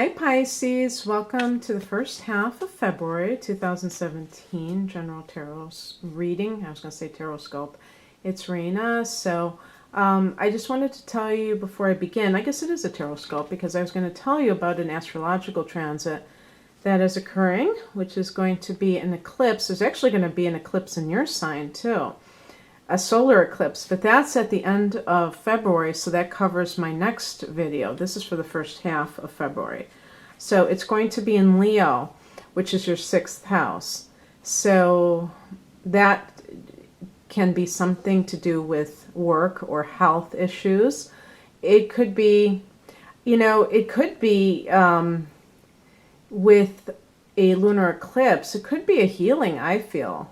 Hi Pisces, welcome to the first half of February 2017 General Tarot reading. I was going to say Taroscope. It's Raina. So I just wanted to tell you before I begin, I guess it is a Taroscope because I was going to tell you about an astrological transit that is occurring, which is going to be an eclipse. There's actually going to be an eclipse in your sign too. A solar eclipse, but that's at the end of February, so that covers my next video. This is for the first half of February. So it's going to be in Leo, which is your 6th house. So that can be something to do with work or health issues. It could be, it could be with a lunar eclipse. It could be a healing, I feel.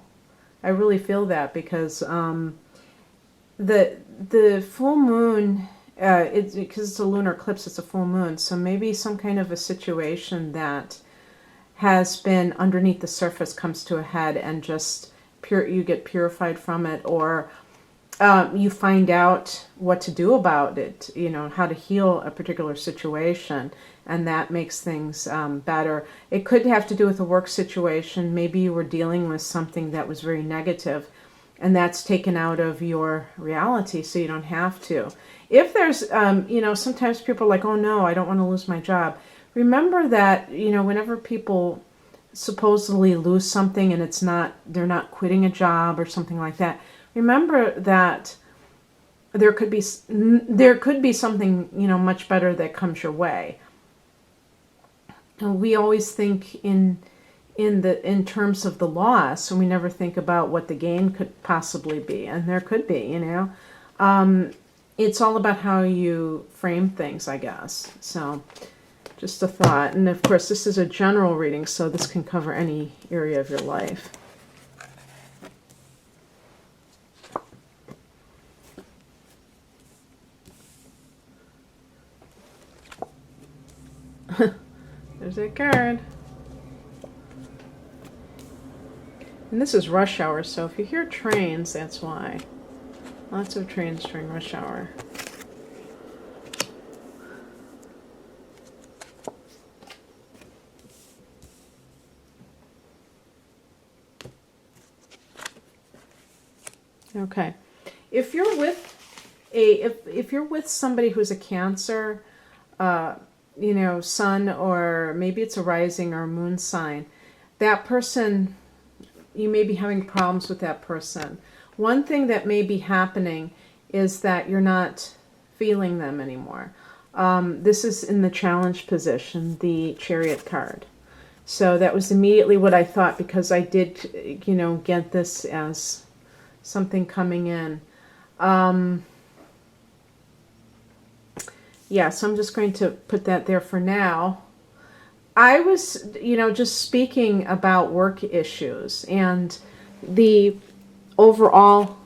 I really feel that because the full moon, because it's a lunar eclipse, it's a full moon. So maybe some kind of a situation that has been underneath the surface comes to a head and just you get purified from it, or you find out what to do about it, how to heal a particular situation, and that makes things better. It could have to do with a work situation. Maybe you were dealing with something that was very negative, and that's taken out of your reality, so you don't have to. If there's, sometimes people are like, oh no, I don't want to lose my job. Remember that, whenever people supposedly lose something and they're not quitting a job or something like that, remember that there could be something, much better that comes your way. And we always think in terms of the loss, and we never think about what the gain could possibly be, and there could be, it's all about how you frame things, I guess. So just a thought. And of course, this is a general reading, so this can cover any area of your life. There's a card. And this is rush hour, so if you hear trains, that's why. Lots of trains during rush hour. Okay. If you're with if you're with somebody who's a Cancer, sun, or maybe it's a rising or a moon sign, that person, you may be having problems with that person. One thing that may be happening is that you're not feeling them anymore. This is in the challenge position, the Chariot card. So that was immediately what I thought, because I did, get this as something coming in. Yeah, so I'm just going to put that there for now. I was, just speaking about work issues, and the overall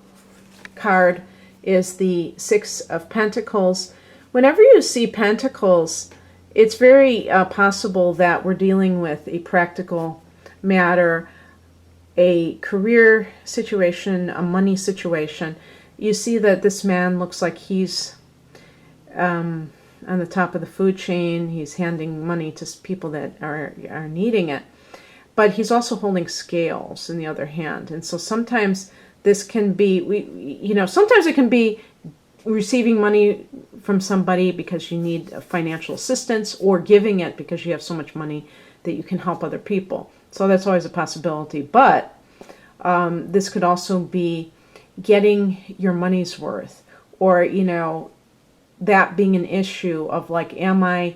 card is the 6 of Pentacles. Whenever you see Pentacles, it's very possible that we're dealing with a practical matter, a career situation, a money situation. You see that this man looks like he's on the top of the food chain. He's handing money to people that are needing it. But he's also holding scales in the other hand. And so sometimes this can be, sometimes it can be receiving money from somebody because you need financial assistance, or giving it because you have so much money that you can help other people. So that's always a possibility. But this could also be getting your money's worth, or, that being an issue of like, am I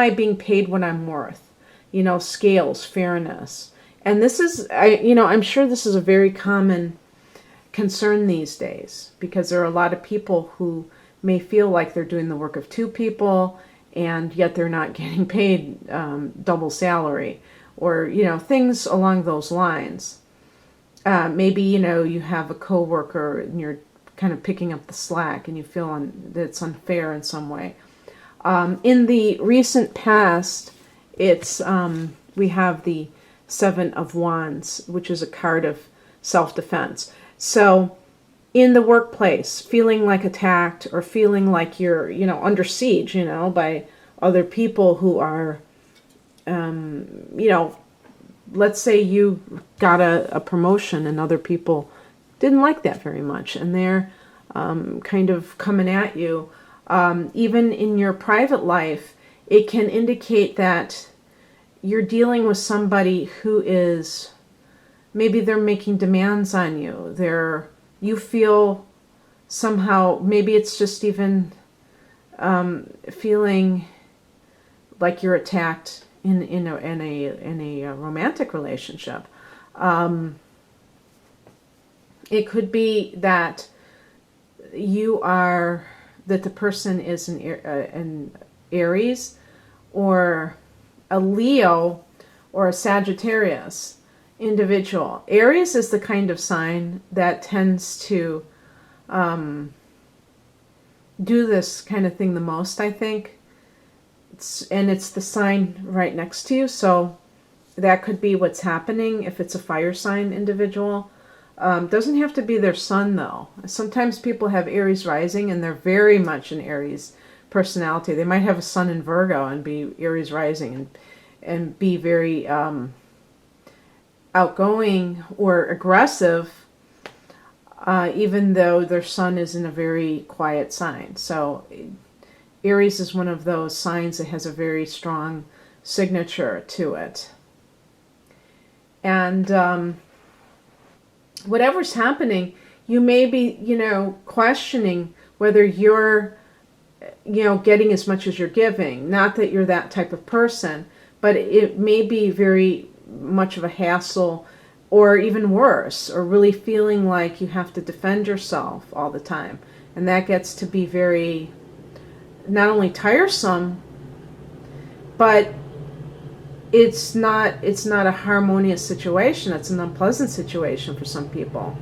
being paid what I'm worth? Scales, fairness. And this is, I'm sure this is a very common concern these days, because there are a lot of people who may feel like they're doing the work of 2 people, and yet they're not getting paid double salary, or, things along those lines. Maybe, you have a coworker and you're kind of picking up the slack, and you feel that it's unfair in some way. In the recent past, it's we have the 7 of Wands, which is a card of self-defense. So in the workplace, feeling like attacked, or feeling like you're, under siege, by other people who are, you know, let's say you got a promotion and other people didn't like that very much, and they're kind of coming at you. Even in your private life, it can indicate that you're dealing with somebody who is, maybe they're making demands on you. You feel somehow, maybe it's just even feeling like you're attacked in a romantic relationship. It could be that the person is an Aries or a Leo or a Sagittarius individual. Aries is the kind of sign that tends to do this kind of thing the most, I think. It's the sign right next to you, so that could be what's happening if it's a fire sign individual. Doesn't have to be their sun, though. Sometimes people have Aries rising and they're very much an Aries personality. They might have a sun in Virgo and be Aries rising and be very outgoing or aggressive, even though their sun is in a very quiet sign. So Aries is one of those signs that has a very strong signature to it. And whatever's happening, you may be, questioning whether you're, getting as much as you're giving. Not that you're that type of person, but it may be very much of a hassle, or even worse, or really feeling like you have to defend yourself all the time. And that gets to be very, not only tiresome, but it's not a harmonious situation. It's an unpleasant situation for some people.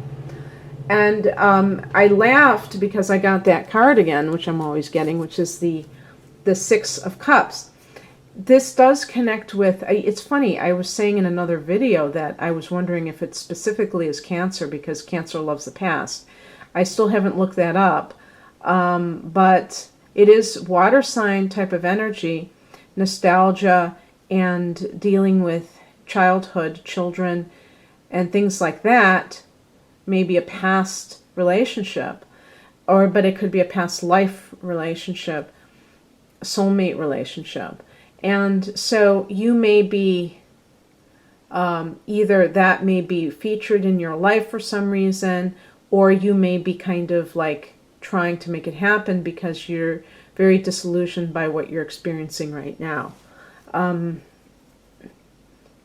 And I laughed because I got that card again, which I'm always getting, which is the Six of Cups. This does connect with, it's funny, I was saying in another video that I was wondering if it specifically is Cancer, because Cancer loves the past. I still haven't looked that up, but it is water sign type of energy, nostalgia, and dealing with childhood, children, and things like that. Maybe a past relationship, but it could be a past life relationship, soulmate relationship. And so you may be, either that may be featured in your life for some reason, or you may be kind of like trying to make it happen because you're very disillusioned by what you're experiencing right now.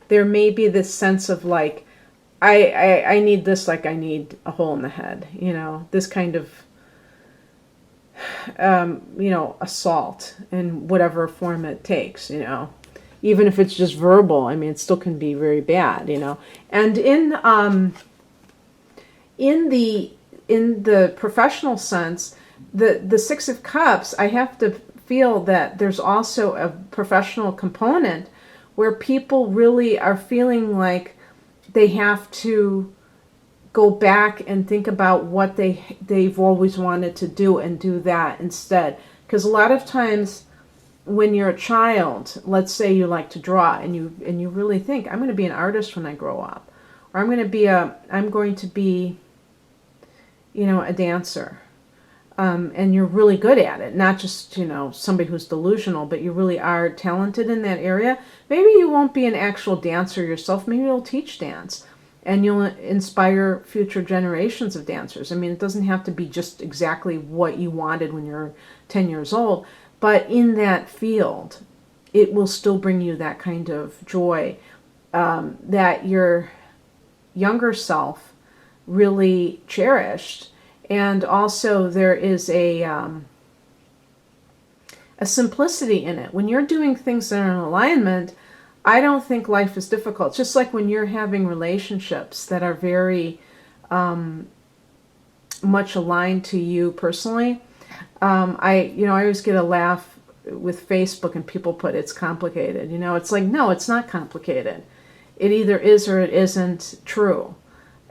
There may be this sense of like, I need this like I need a hole in the head, this kind of, assault in whatever form it takes, even if it's just verbal. I mean, it still can be very bad, And in the professional sense, the Six of Cups, I have to feel that there's also a professional component where people really are feeling like they have to go back and think about what they've always wanted to do and do that instead. Because a lot of times when you're a child, let's say you like to draw and you really think, I'm going to be an artist when I grow up, or I'm going to be a dancer. And you're really good at it, not just, somebody who's delusional, but you really are talented in that area. Maybe you won't be an actual dancer yourself. Maybe you'll teach dance and you'll inspire future generations of dancers. I mean, it doesn't have to be just exactly what you wanted when you're 10 years old, but in that field, it will still bring you that kind of joy that your younger self really cherished. And also there is a simplicity in it. When you're doing things that are in alignment, I don't think life is difficult. Just like when you're having relationships that are very much aligned to you personally. I always get a laugh with Facebook and people put it's complicated. It's like, no, it's not complicated. It either is or it isn't true.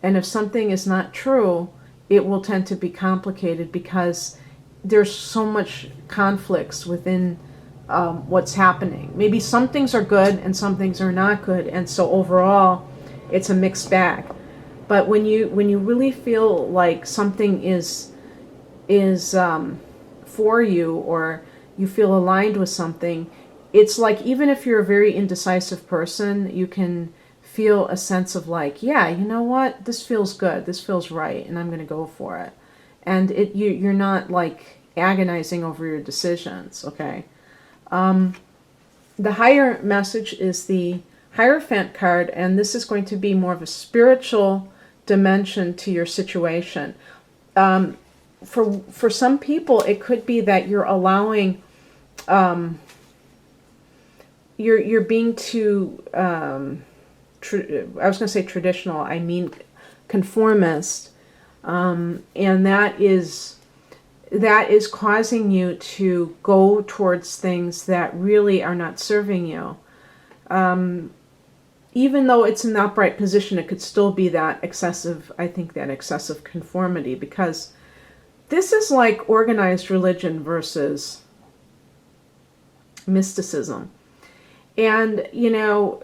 And if something is not true, it will tend to be complicated because there's so much conflicts within what's happening. Maybe some things are good and some things are not good, and so overall it's a mixed bag. But when you really feel like something is for you, or you feel aligned with something, it's like, even if you're a very indecisive person, you can feel a sense of like, yeah, you know what, this feels good, this feels right, and I'm going to go for it. And you're not like agonizing over your decisions, okay? The higher message is the Hierophant card, and this is going to be more of a spiritual dimension to your situation. For some people, it could be that you're allowing, you're being too, I was going to say traditional, I mean conformist, and that is causing you to go towards things that really are not serving you. Even though it's in the upright position, it could still be that excessive, I think, that excessive conformity, because this is like organized religion versus mysticism. And, you know,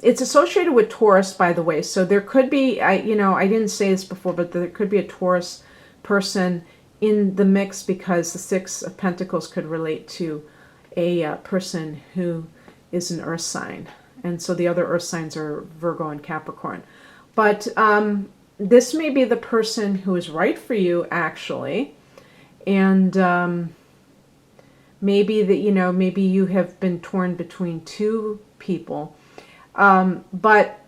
it's associated with Taurus, by the way. So there could be, I didn't say this before, but there could be a Taurus person in the mix, because the Six of Pentacles could relate to a person who is an earth sign. And so the other earth signs are Virgo and Capricorn. But this may be the person who is right for you, actually. And maybe that, maybe you have been torn between two people. But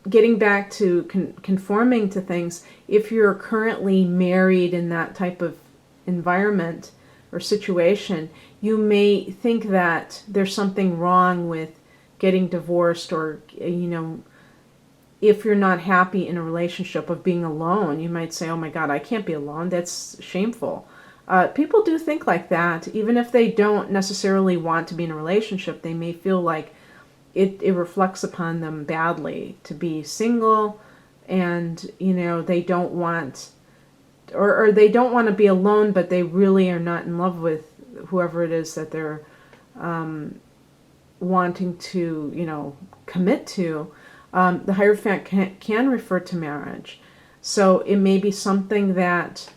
getting back to conforming to things, if you're currently married in that type of environment or situation, you may think that there's something wrong with getting divorced, or, if you're not happy in a relationship, of being alone. You might say, oh my God, I can't be alone. That's shameful. People do think like that. Even if they don't necessarily want to be in a relationship, they may feel like it reflects upon them badly to be single, and, they don't want, or they don't want to be alone, but they really are not in love with whoever it is that they're wanting to, commit to. The Hierophant can refer to marriage. So it may be something that,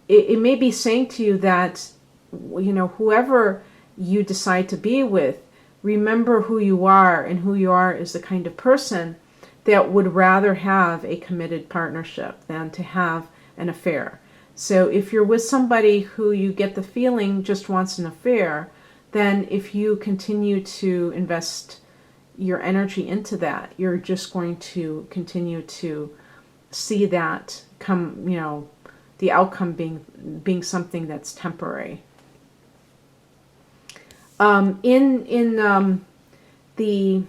it may be saying to you that, whoever you decide to be with, remember who you are, and who you are is the kind of person that would rather have a committed partnership than to have an affair. So if you're with somebody who you get the feeling just wants an affair, then if you continue to invest your energy into that, you're just going to continue to see that come, the outcome being something that's temporary. In the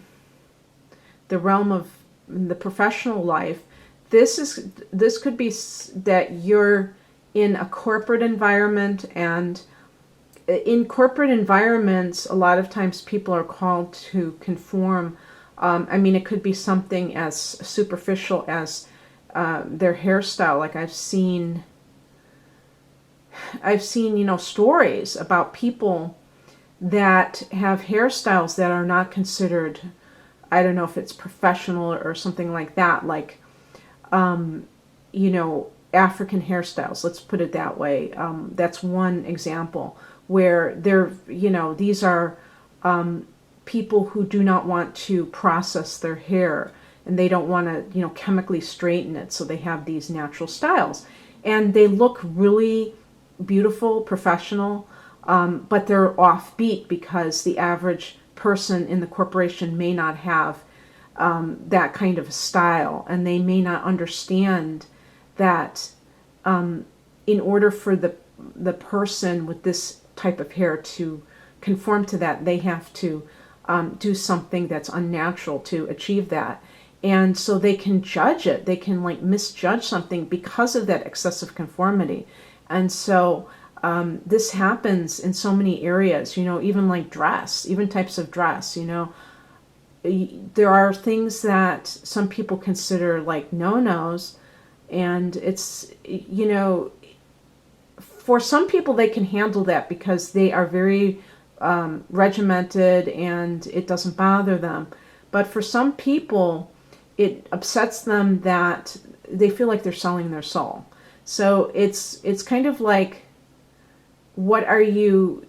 realm of the professional life, this could be that you're in a corporate environment, and in corporate environments, a lot of times people are called to conform. It could be something as superficial as their hairstyle. Like I've seen, stories about people that have hairstyles that are not considered, I don't know if it's professional or something like that, like, African hairstyles, let's put it that way. That's one example where these are people who do not want to process their hair, and they don't want to, chemically straighten it, so they have these natural styles. And they look really beautiful, professional, but they're offbeat because the average person in the corporation may not have that kind of a style, and they may not understand that in order for the person with this type of hair to conform to that, they have to do something that's unnatural to achieve that. And so they can judge it. They can misjudge something because of that excessive conformity. And so this happens in so many areas, even like dress, even types of dress, there are things that some people consider like no-nos, and it's, for some people they can handle that because they are very regimented and it doesn't bother them. But for some people, it upsets them that they feel like they're selling their soul. So it's kind of like, what are you,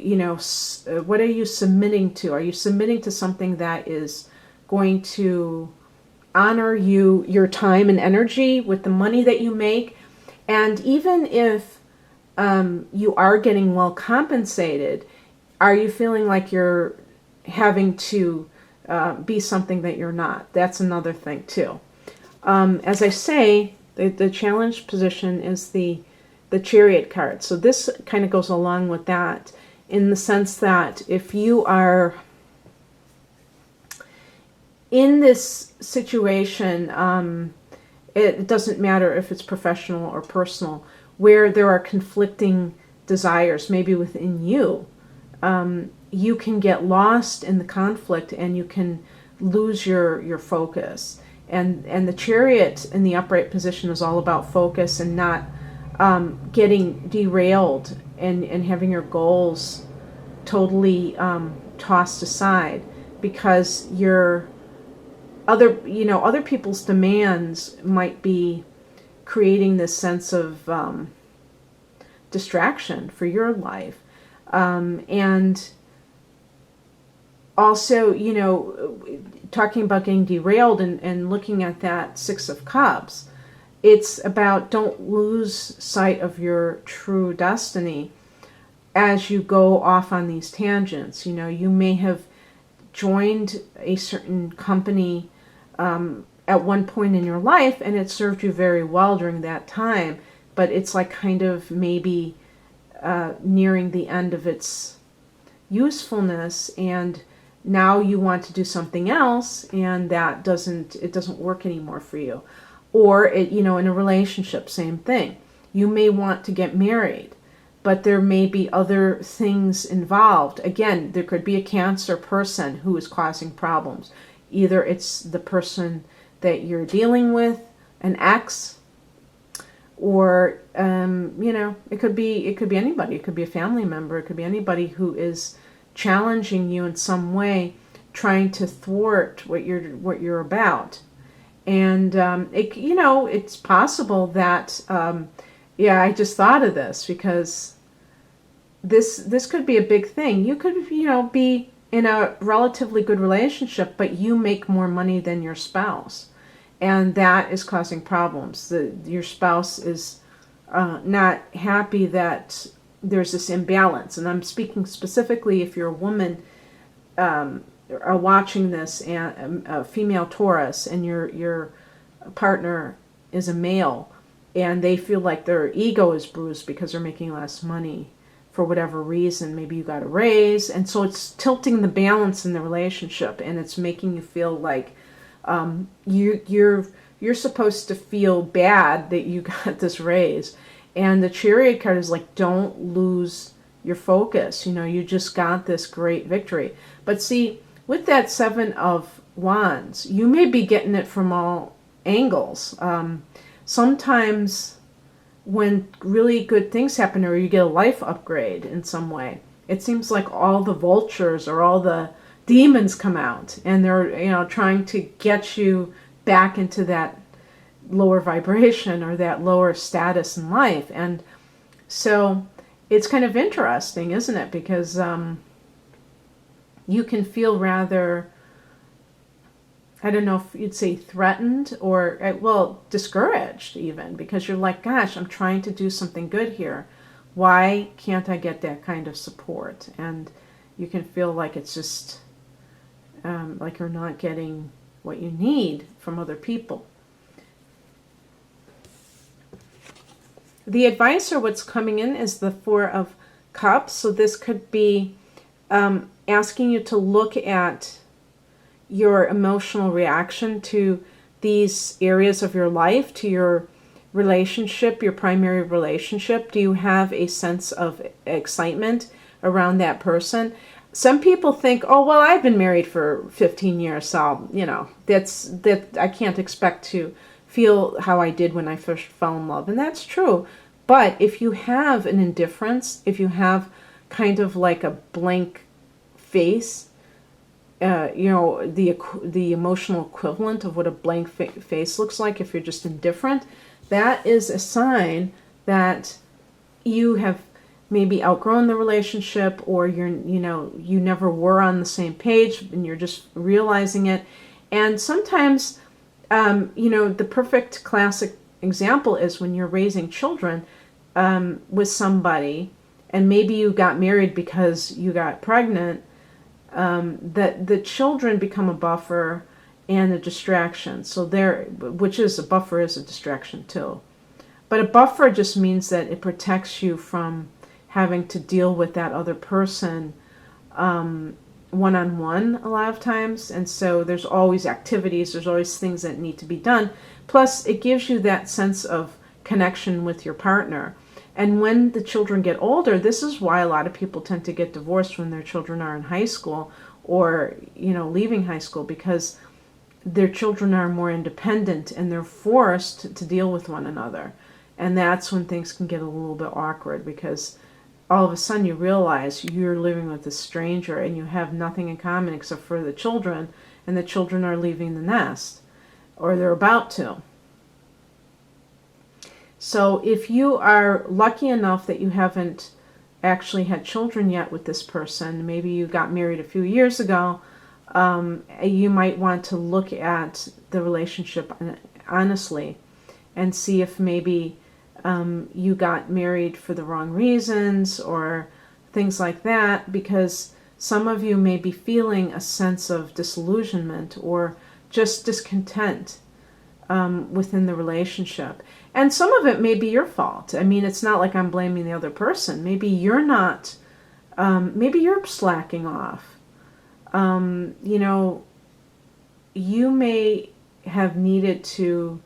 what are you submitting to? Are you submitting to something that is going to honor you, your time and energy with the money that you make? And even if you are getting well compensated, are you feeling like you're having to be something that you're not? That's another thing too. As I say, the challenge position is the Chariot card. So this kind of goes along with that, in the sense that if you are in this situation, it doesn't matter if it's professional or personal, where there are conflicting desires, maybe within you, you can get lost in the conflict and you can lose your focus. And the Chariot in the upright position is all about focus and not getting derailed and having your goals totally tossed aside because other people's demands might be creating this sense of distraction for your life. And also, talking about getting derailed and looking at that Six of Cups, it's about don't lose sight of your true destiny as you go off on these tangents. You may have joined a certain company at one point in your life and it served you very well during that time, but it's like kind of maybe nearing the end of its usefulness, and now you want to do something else and that doesn't work anymore for you. Or in a relationship, same thing. You may want to get married, but there may be other things involved. Again, there could be a Cancer person who is causing problems. Either it's the person that you're dealing with, an ex, or it could be anybody. It could be a family member. It could be anybody who is challenging you in some way, trying to thwart what you're about. And it's possible that I just thought of this because this could be a big thing. You could be in a relatively good relationship, but you make more money than your spouse, and that is causing problems. Your spouse is not happy that there's this imbalance. And I'm speaking specifically if you're a woman are watching this, and a female Taurus, and your partner is a male, and they feel like their ego is bruised because they're making less money for whatever reason. Maybe you got a raise, and so it's tilting the balance in the relationship, and it's making you feel like you're supposed to feel bad that you got this raise. And the Chariot card is like, don't lose your focus. You just got this great victory. But see, with that Seven of Wands, you may be getting it from all angles. Sometimes when really good things happen, or you get a life upgrade in some way, it seems like all the vultures or all the demons come out, and they're trying to get you back into that lower vibration or that lower status in life. And so it's kind of interesting, isn't it? Because you can feel rather, I don't know if you'd say threatened or, discouraged even, because you're like, gosh, I'm trying to do something good here. Why can't I get that kind of support? And you can feel like it's just like you're not getting what you need from other people. The advice, or what's coming in, is the Four of Cups. So this could be asking you to look at your emotional reaction to these areas of your life, to your relationship, your primary relationship. Do you have a sense of excitement around that person? Some people think, oh, well, I've been married for 15 years, so, that I can't expect to feel how I did when I first fell in love. And that's true. But if you have an indifference, if you have kind of like a blank face, the emotional equivalent of what a blank face looks like if you're just indifferent, that is a sign that you have maybe outgrown the relationship, or you never were on the same page and you're just realizing it. And sometimes, the perfect classic example is when you're raising children with somebody, and maybe you got married because you got pregnant, that the children become a buffer and a distraction. So a buffer is a distraction too. But a buffer just means that it protects you from having to deal with that other person one-on-one a lot of times. And so there's always activities, there's always things that need to be done. Plus, it gives you that sense of connection with your partner. And when the children get older, this is why a lot of people tend to get divorced when their children are in high school or, leaving high school, because their children are more independent and they're forced to deal with one another. And that's when things can get a little bit awkward, because all of a sudden you realize you're living with a stranger and you have nothing in common except for the children, and the children are leaving the nest, or they're about to. So if you are lucky enough that you haven't actually had children yet with this person, maybe you got married a few years ago, you might want to look at the relationship honestly and see if maybe you got married for the wrong reasons or things like that, because some of you may be feeling a sense of disillusionment or just discontent within the relationship. And some of it may be your fault. I mean, it's not like I'm blaming the other person. Maybe you're not, maybe you're slacking off. You may have needed to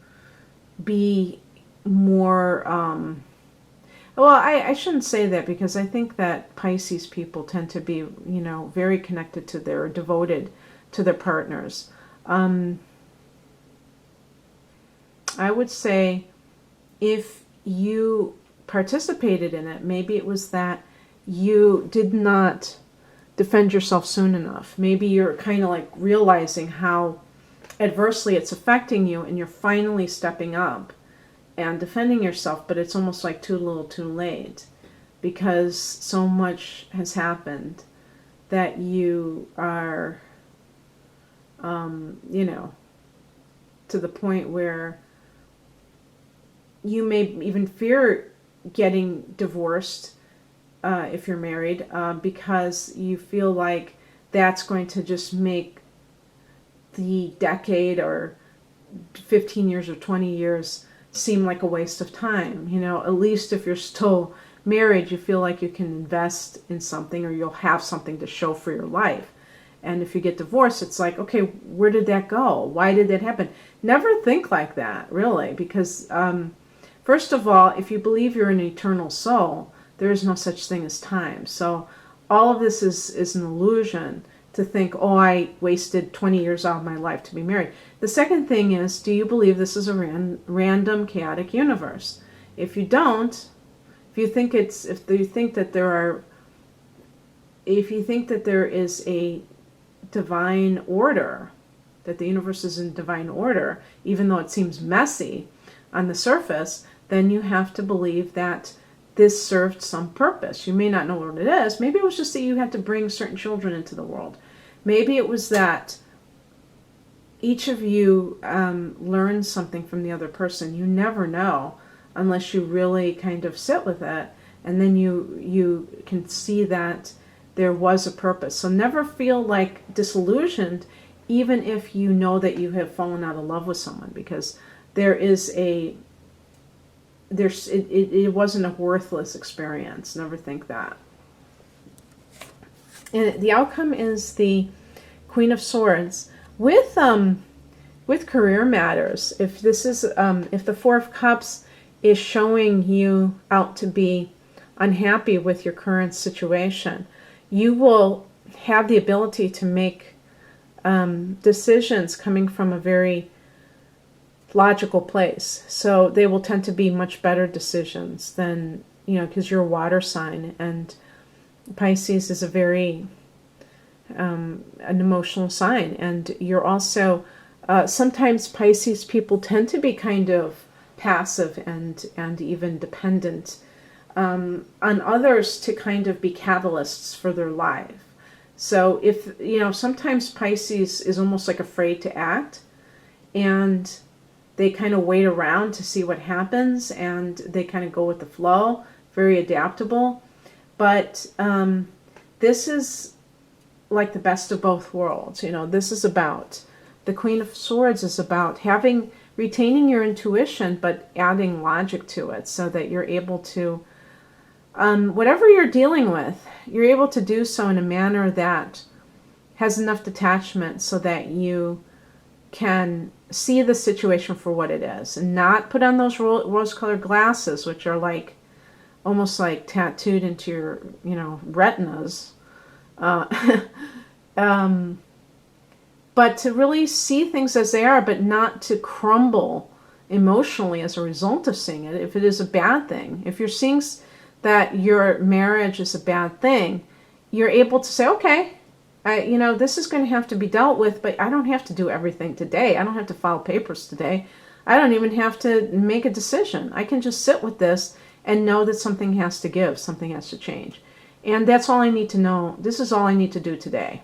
be more, I shouldn't say that, because I think that Pisces people tend to be, very connected to devoted to their partners. I would say if you participated in it, maybe it was that you did not defend yourself soon enough. Maybe you're kind of like realizing how adversely it's affecting you, and you're finally stepping up and defending yourself, but it's almost like too little too late, because so much has happened that you are, to the point where you may even fear getting divorced if you're married, because you feel like that's going to just make the decade or 15 years or 20 years seem like a waste of time. At least if you're still married, you feel like you can invest in something, or you'll have something to show for your life. And if you get divorced, it's like, okay, where did that go? Why did that happen? Never think like that, really, because first of all, if you believe you're an eternal soul, there is no such thing as time. So all of this is an illusion to think, oh, I wasted 20 years out of my life to be married. The second thing is, do you believe this is a random, chaotic universe? If you don't, if you think that there is a divine order, that the universe is in divine order, even though it seems messy on the surface, then you have to believe that this served some purpose. You may not know what it is. Maybe it was just that you had to bring certain children into the world. Maybe it was that each of you learned something from the other person. You never know unless you really kind of sit with it, and then you can see that there was a purpose. So never feel like disillusioned, even if you know that you have fallen out of love with someone, because it wasn't a worthless experience. Never think that. And the outcome is the Queen of Swords with career matters. If the Four of Cups is showing you out to be unhappy with your current situation, you will have the ability to make decisions coming from a very logical place. So they will tend to be much better decisions than, because you're a water sign, and Pisces is a very an emotional sign. And you're also, sometimes Pisces people tend to be kind of passive and even dependent on others to kind of be catalysts for their life. So if, sometimes Pisces is almost like afraid to act, and they kind of wait around to see what happens, and they kind of go with the flow, very adaptable. But this is like the best of both worlds. This is about, the Queen of Swords is about retaining your intuition, but adding logic to it so that you're able to, whatever you're dealing with, you're able to do so in a manner that has enough detachment so that you can see the situation for what it is and not put on those rose-colored glasses, which are like almost like tattooed into your, retinas. But to really see things as they are, but not to crumble emotionally as a result of seeing it. If it is a bad thing, if you're seeing that your marriage is a bad thing, you're able to say, okay, this is going to have to be dealt with, but I don't have to do everything today. I don't have to file papers today. I don't even have to make a decision. I can just sit with this and know that something has to give, something has to change. And that's all I need to know. This is all I need to do today.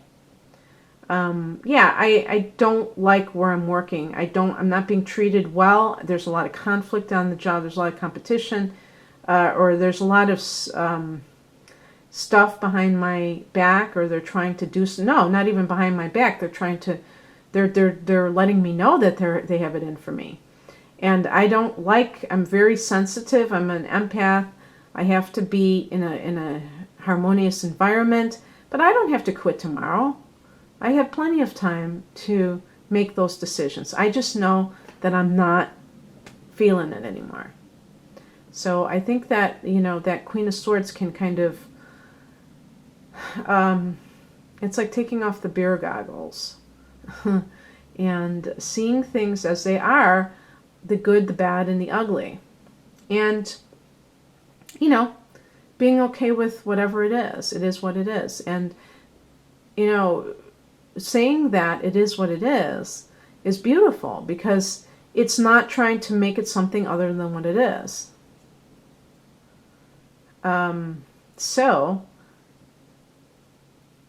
I don't like where I'm working. I'm not being treated well. There's a lot of conflict on the job. There's a lot of competition, or there's a lot of stuff behind my back, or they're trying to do no, not even behind my back. They're trying to, they're letting me know that they have it in for me. And I'm very sensitive. I'm an empath. I have to be in a harmonious environment, but I don't have to quit tomorrow. I have plenty of time to make those decisions. I just know that I'm not feeling it anymore. So I think that, that Queen of Swords can kind of, it's like taking off the beer goggles and seeing things as they are, the good, the bad, and the ugly. And, being okay with whatever it is. It is what it is. And, saying that it is what it is beautiful, because it's not trying to make it something other than what it is. So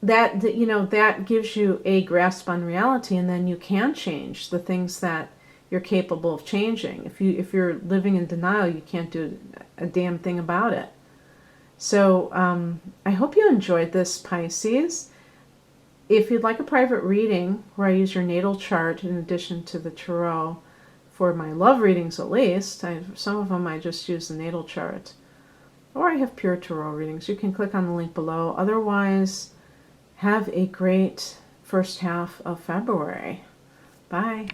that, that gives you a grasp on reality, and then you can change the things that you're capable of changing. If you're living in denial, you can't do a damn thing about it. So I hope you enjoyed this, Pisces. If you'd like a private reading where I use your natal chart in addition to the tarot, for my love readings at least, some of them I just use the natal chart, or I have pure tarot readings, you can click on the link below. Otherwise, have a great first half of February. Bye.